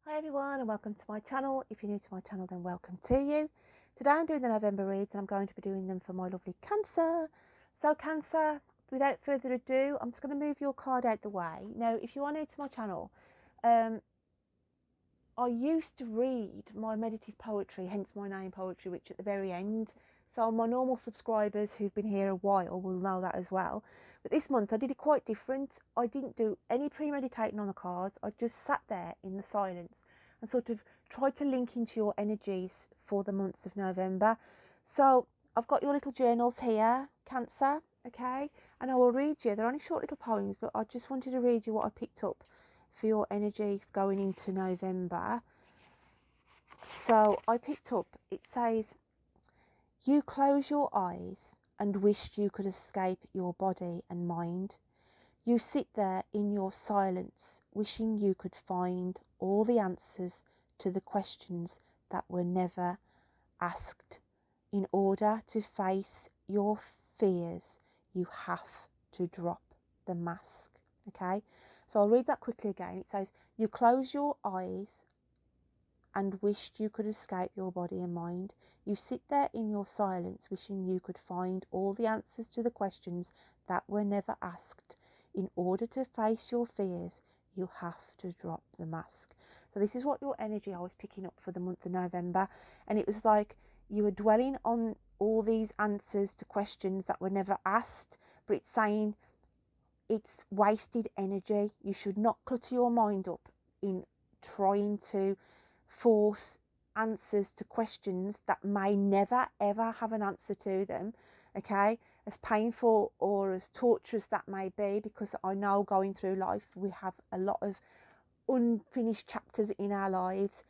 Hi everyone and welcome to my channel. If you're new to my channel, then welcome to you. Today I'm doing the November reads and I'm going to be doing them for my lovely Cancer. So Cancer, without further ado, I'm just going to move your card out the way. Now, if you are new to my channel, I used to read my meditative poetry, hence my name Poetrywitch, at the very end. So my normal subscribers who've been here a while will know that as well. But this month I did it quite different. I didn't do any premeditating on the cards. I just sat there in the silence and sort of tried to link into your energies for the month of November. So I've got your little journals here, Cancer, okay? And I will read you. They're only short little poems, but I just wanted to read you what I picked up for your energy going into November. So I picked up, it says, you close your eyes and wished you could escape your body and mind. You sit there in your silence, wishing you could find all the answers to the questions that were never asked. In order to face your fears, you have to drop the mask. Okay, so I'll read that quickly again. It says, you close your eyes and wished you could escape your body and mind. You sit there in your silence, wishing you could find all the answers to the questions that were never asked. In order to face your fears, you have to drop the mask. So this is what your energy I was picking up for the month of November. And it was like you were dwelling on all these answers to questions that were never asked, but it's saying it's wasted energy. You should not clutter your mind up in trying to force answers to questions that may never ever have an answer to them. Okay, as painful or as torturous that may be, because I know going through life we have a lot of unfinished chapters in our lives,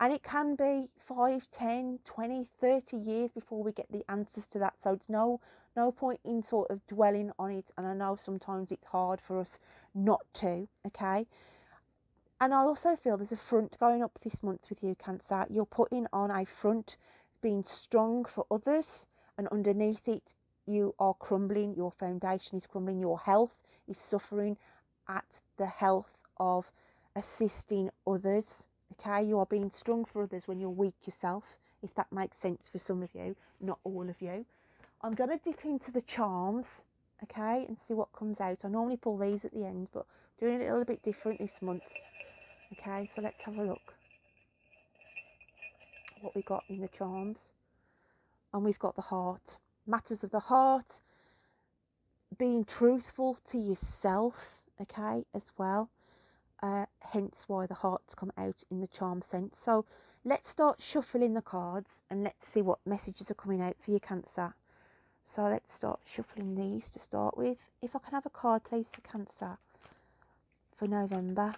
and it can be 5, 10, 20, 30 years before we get the answers to that. So it's no point in sort of dwelling on it, and I know sometimes it's hard for us not to, okay? And I also feel there's a front going up this month with you, Cancer. You're putting on a front, being strong for others, and underneath it you are crumbling. Your foundation is crumbling. Your health is suffering at the health of assisting others. Okay, you are being strong for others when you're weak yourself, if that makes sense for some of you, not all of you. I'm going to dip into the charms, okay, and see what comes out. I normally pull these at the end, but doing it a little bit different this month. Okay, so let's have a look what we got in the charms. And we've got the heart. Matters of the heart, being truthful to yourself, okay, as well. Hence why the hearts come out in the charm sense. So let's start shuffling the cards and let's see what messages are coming out for your Cancer. So let's start shuffling these to start with. If I can have a card please for Cancer for November.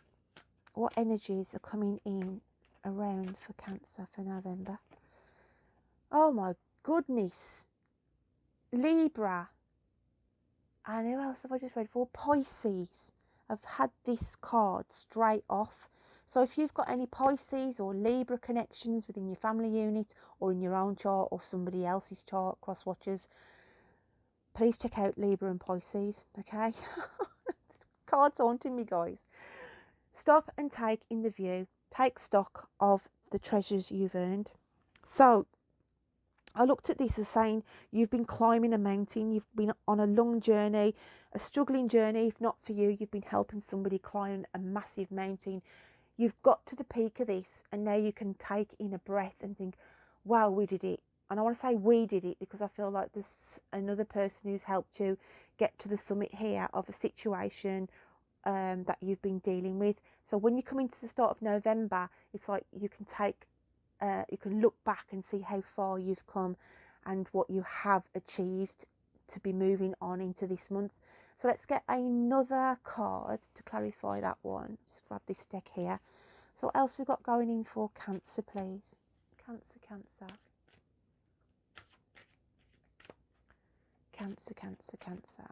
What energies are coming in around for Cancer for November? Oh my goodness. Libra. And who else have I just read for? Pisces. I've had this card straight off. So if you've got any Pisces or Libra connections within your family unit or in your own chart or somebody else's chart, cross watchers, please check out Libra and Pisces, okay? Cards haunting me, guys. Stop and take in the view. Take stock of the treasures you've earned. So I looked at this as saying you've been climbing a mountain, you've been on a long journey, a struggling journey. If not for you, you've been helping somebody climb a massive mountain. You've got to the peak of this and now you can take in a breath and think, wow, we did it. And I want to say we did it because I feel like there's another person who's helped you get to the summit here of a situation that you've been dealing with. So when you come into the start of November, it's like you can you can look back and see how far you've come and what you have achieved to be moving on into this month. So let's get another card to clarify that one. Just grab this deck here. So what else we've got going in for Cancer, please? Cancer, Cancer. Cancer, Cancer, Cancer.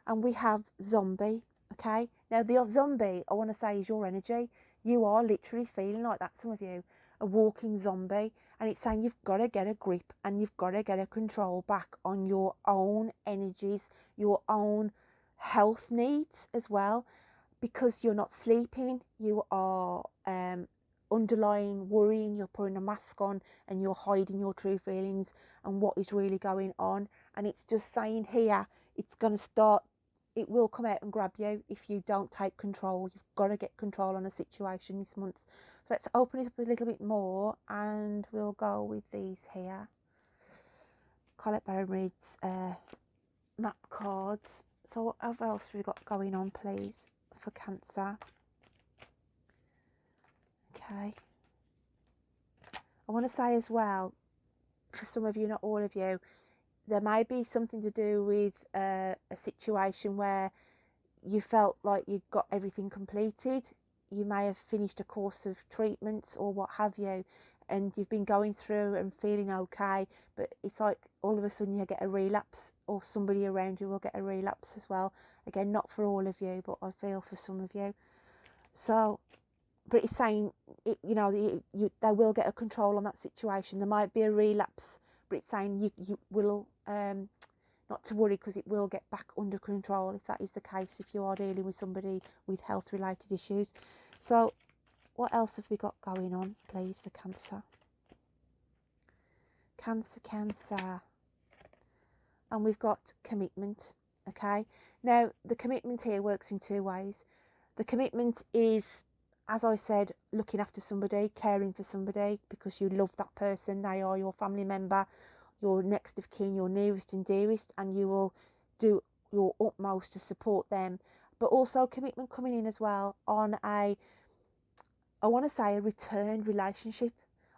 And we have zombie, okay? Now the zombie, I want to say, is your energy. You are literally feeling like that, some of you, a walking zombie. And it's saying you've got to get a grip and you've got to get a control back on your own energies, your own health needs as well. because you're not sleeping, you are underlying worrying, you're putting a mask on and you're hiding your true feelings and what is really going on. And it's just saying here, it's going to start, it will come out and grab you if you don't take control. You've got to get control on a situation this month. So let's open it up a little bit more and we'll go with these here. Colette Baron Reid's map cards. So what else have we got going on, please, for Cancer? Okay. I want to say as well, for some of you, not all of you, there may be something to do with a situation where you felt like you'd got everything completed. You may have finished a course of treatments or what have you, and you've been going through and feeling okay, but it's like all of a sudden you get a relapse, or somebody around you will get a relapse as well. Again, not for all of you, but I feel for some of you. So, but it's saying, you know, they will get a control on that situation. There might be a relapse, but it's saying you will, not to worry, because it will get back under control if that is the case, if you are dealing with somebody with health related issues. So what else have we got going on, please, for Cancer? Cancer. And we've got commitment. Okay, now the commitment here works in two ways. The commitment is, as I said, looking after somebody, caring for somebody because you love that person. They are your family member, your next of kin, your nearest and dearest, and you will do your utmost to support them. But also commitment coming in as well on a, I want to say, a returned relationship.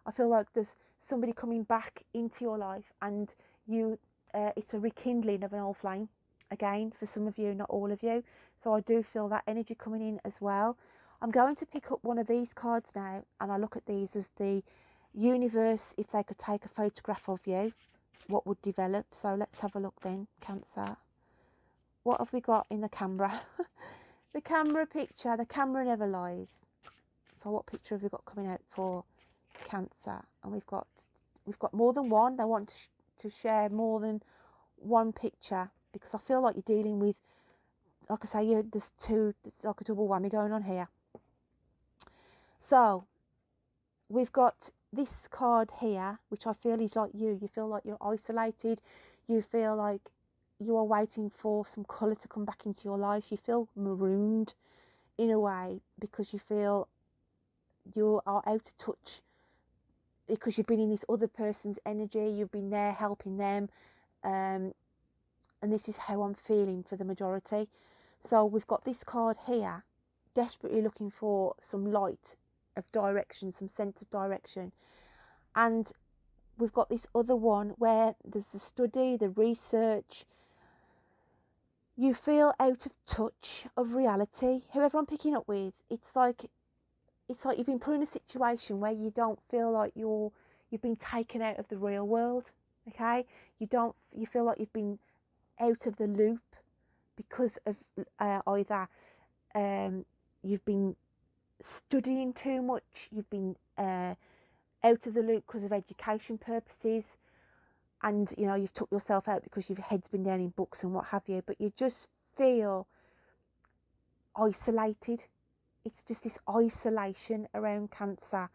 I feel like there's somebody coming back into your life and you, it's a rekindling of an old flame. Again, for some of you, not all of you. So I do feel that energy coming in as well. I'm going to pick up one of these cards now, and I look at these as the universe. If they could take a photograph of you, what would develop? So let's have a look then, Cancer. What have we got in the camera? The camera picture. The camera never lies. So what picture have we got coming out for Cancer? And we've got more than one. They want to share more than one picture, because I feel like you're dealing with, like I say, there's like a double whammy going on here. So we've got this card here, which I feel is like you feel like you're isolated, you feel like you are waiting for some colour to come back into your life, you feel marooned in a way because you feel you are out of touch because you've been in this other person's energy, you've been there helping them, and this is how I'm feeling for the majority. So we've got this card here, desperately looking for some light of direction, some sense of direction. And we've got this other one where there's the study, the research. You feel out of touch of reality. Whoever I'm picking up with, it's like you've been put in a situation where you don't feel like you've been taken out of the real world. Okay, you feel like you've been out of the loop because of either you've been studying too much, you've been out of the loop because of education purposes, and you know you've took yourself out because your head's been down in books and what have you, but you just feel isolated. It's just this isolation around Cancer.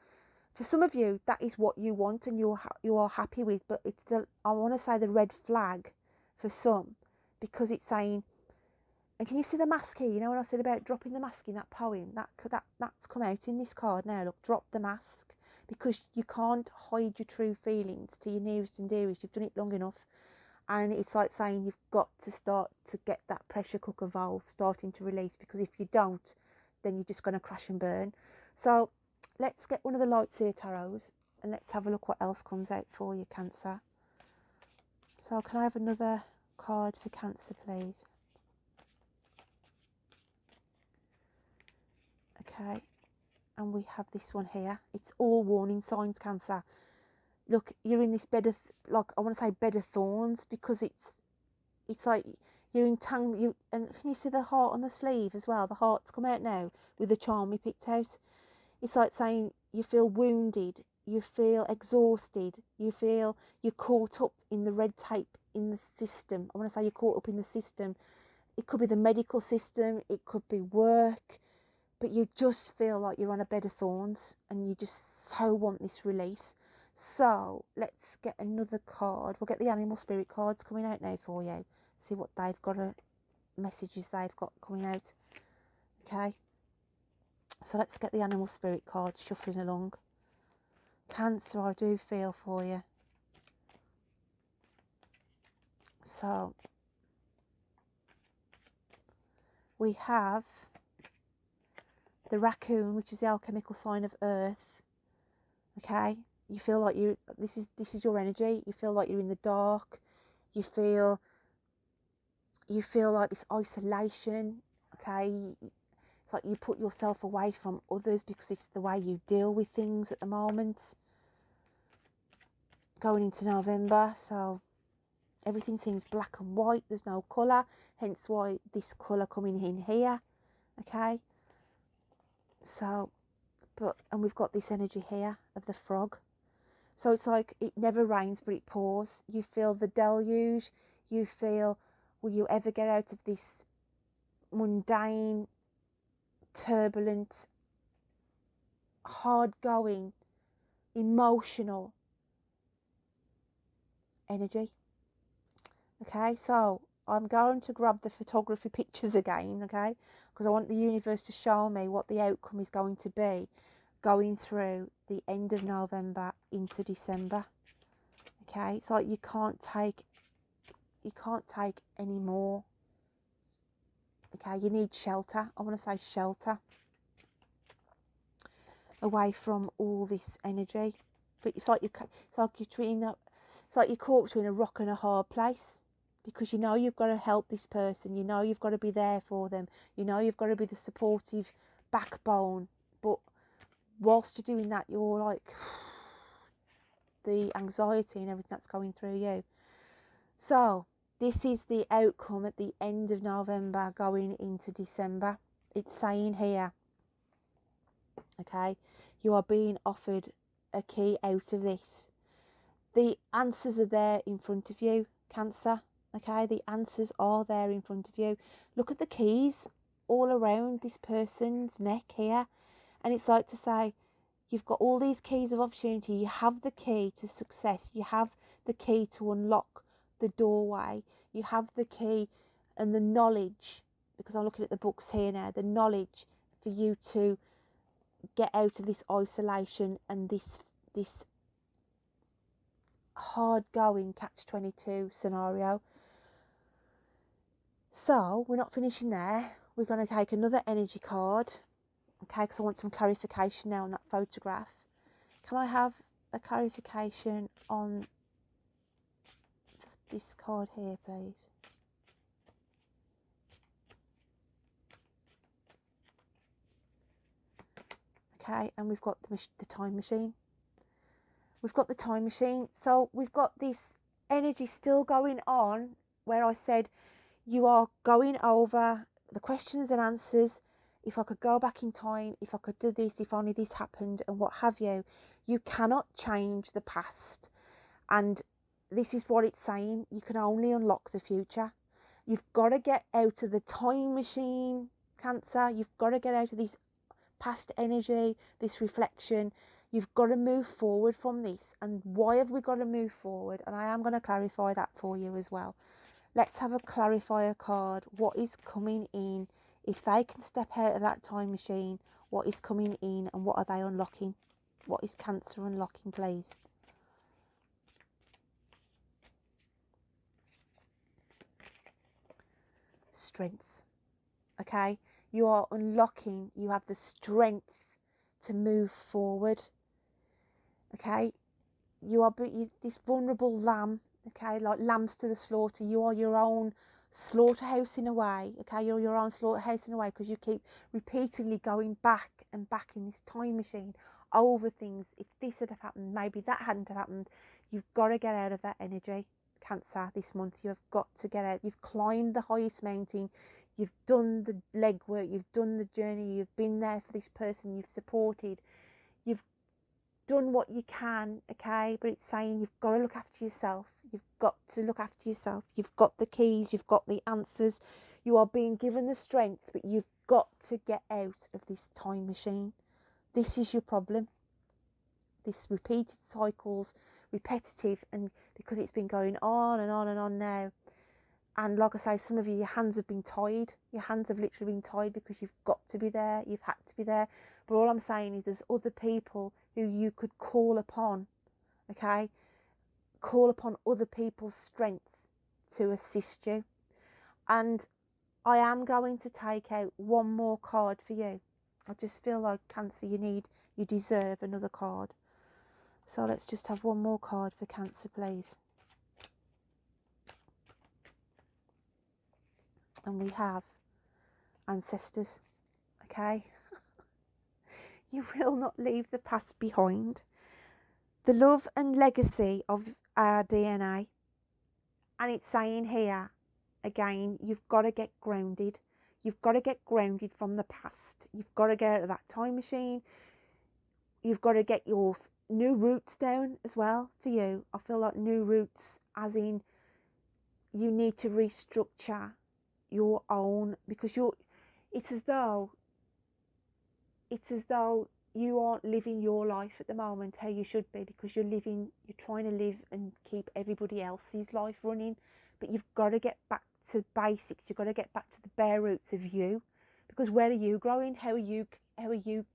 For some of you, that is what you want and you are happy with, but it's I want to say the red flag for some, because it's saying, and can you see the mask here? You know when I said about dropping the mask in that poem? That's come out in this card now. Look, drop the mask, because you can't hide your true feelings to your nearest and dearest. You've done it long enough. And it's like saying you've got to start to get that pressure cooker valve starting to release, because if you don't, then you're just going to crash and burn. So let's get one of the Light Seer Tarots and let's have a look what else comes out for you, Cancer. So can I have another card for Cancer, please? Okay, and we have this one here. It's all warning signs, Cancer. Look, you're in this bed of, like, I want to say bed of thorns, because it's like you're entangled. And can you see the heart on the sleeve as well? The heart's come out now with the charm we picked out. It's like saying you feel wounded, you feel exhausted, you feel you're caught up in the red tape in the system. I want to say you're caught up in the system. It could be the medical system, it could be work, but you just feel like you're on a bed of thorns and you just so want this release. So let's get another card. We'll get the animal spirit cards coming out now for you. See what they've got, messages they've got coming out. Okay, so let's get the animal spirit cards shuffling along. Cancer, I do feel for you. So we have the raccoon, which is the alchemical sign of earth. Okay, you feel like this is your energy. You feel like you're in the dark. You feel like this isolation. Okay, it's like you put yourself away from others because it's the way you deal with things at the moment. Going into November, so everything seems black and white. There's no colour, hence why this colour coming in here. Okay, so and we've got this energy here of the frog. So it's like it never rains but it pours. You feel the deluge. You feel, will you ever get out of this mundane, turbulent, hard-going, emotional energy? Okay, so I'm going to grab the photography pictures again, okay, because I want the universe to show me what the outcome is going to be going through the end of November into December. Okay, it's like you can't take any more. Okay, you need shelter. I want to say shelter away from all this energy. But it's like you're caught between a rock and a hard place, because you know you've got to help this person. You know you've got to be there for them. You know you've got to be the supportive backbone. But whilst you're doing that, you're like the anxiety and everything that's going through you. So this is the outcome at the end of November going into December. It's saying here, okay, you are being offered a key out of this. The answers are there in front of you, Cancer. Okay, the answers are there in front of you. Look at the keys all around this person's neck here. And it's like to say, you've got all these keys of opportunity. You have the key to success. You have the key to unlock the doorway. You have the key and the knowledge, because I'm looking at the books here now, the knowledge for you to get out of this isolation and this hard going catch-22 scenario. So we're not finishing there. We're going to take another energy card, okay, because I want some clarification now on that photograph. Can I have a clarification on this card here, please? Okay, and we've got the time machine. We've got the time machine. So we've got this energy still going on where I said you are going over the questions and answers. If I could go back in time, if I could do this, if only this happened, and what have you. You cannot change the past. And this is what it's saying. You can only unlock the future. You've got to get out of the time machine, Cancer. You've got to get out of this past energy, this reflection. You've got to move forward from this. And why have we got to move forward? And I am going to clarify that for you as well. Let's have a clarifier card. What is coming in? If they can step out of that time machine, what is coming in and what are they unlocking? What is Cancer unlocking, please? Strength. Okay, you are unlocking, you have the strength to move forward. Okay, you are this vulnerable lamb, okay, like lambs to the slaughter. You are your own slaughterhouse in a way, okay, you're your own slaughterhouse in a way, because you keep repeatedly going back and back in this time machine over things. If this had happened, maybe that hadn't happened. You've got to get out of that energy, Cancer, this month. You have got to get out. You've climbed the highest mountain. You've done the legwork. You've done the journey. You've been there for this person. You've supported. You've done what you can, okay? But it's saying you've got to look after yourself. You've got to look after yourself. You've got the keys. You've got the answers. You are being given the strength, but you've got to get out of this time machine. This is your problem. This repeated cycles, repetitive, and because it's been going on and on and on now. And like I say, some of you, your hands have been tied. Your hands have literally been tied because you've got to be there. You've had to be there. But all I'm saying is there's other people who you could call upon, okay? Call upon other people's strength to assist you. And I am going to take out one more card for you. I just feel like, Cancer, you deserve another card. So let's just have one more card for Cancer, please. And we have ancestors, okay? You will not leave the past behind. The love and legacy of our DNA. And it's saying here, again, you've got to get grounded. You've got to get grounded from the past. You've got to get out of that time machine. You've got to get your new roots down as well for you. I feel like new roots, as in you need to restructure your own, because it's as though you aren't living your life at the moment how you should be, because you're trying to live and keep everybody else's life running. But you've got to get back to basics. You've got to get back to the bare roots of you, because where are you growing? How are you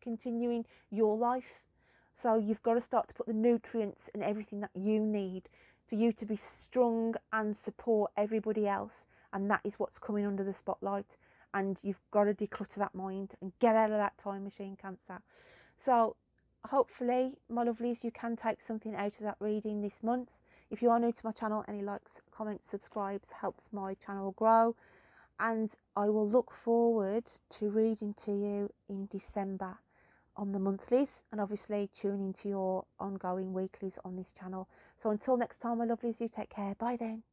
continuing your life? So you've got to start to put the nutrients and everything that you need for you to be strong and support everybody else. And that is what's coming under the spotlight. And you've got to declutter that mind and get out of that time machine, Cancer. So hopefully, my lovelies, you can take something out of that reading this month. If you are new to my channel, any likes, comments, subscribes helps my channel grow. And I will look forward to reading to you in December on the monthlies, and obviously tune into your ongoing weeklies on this channel. So until next time, my lovelies, you take care. Bye then.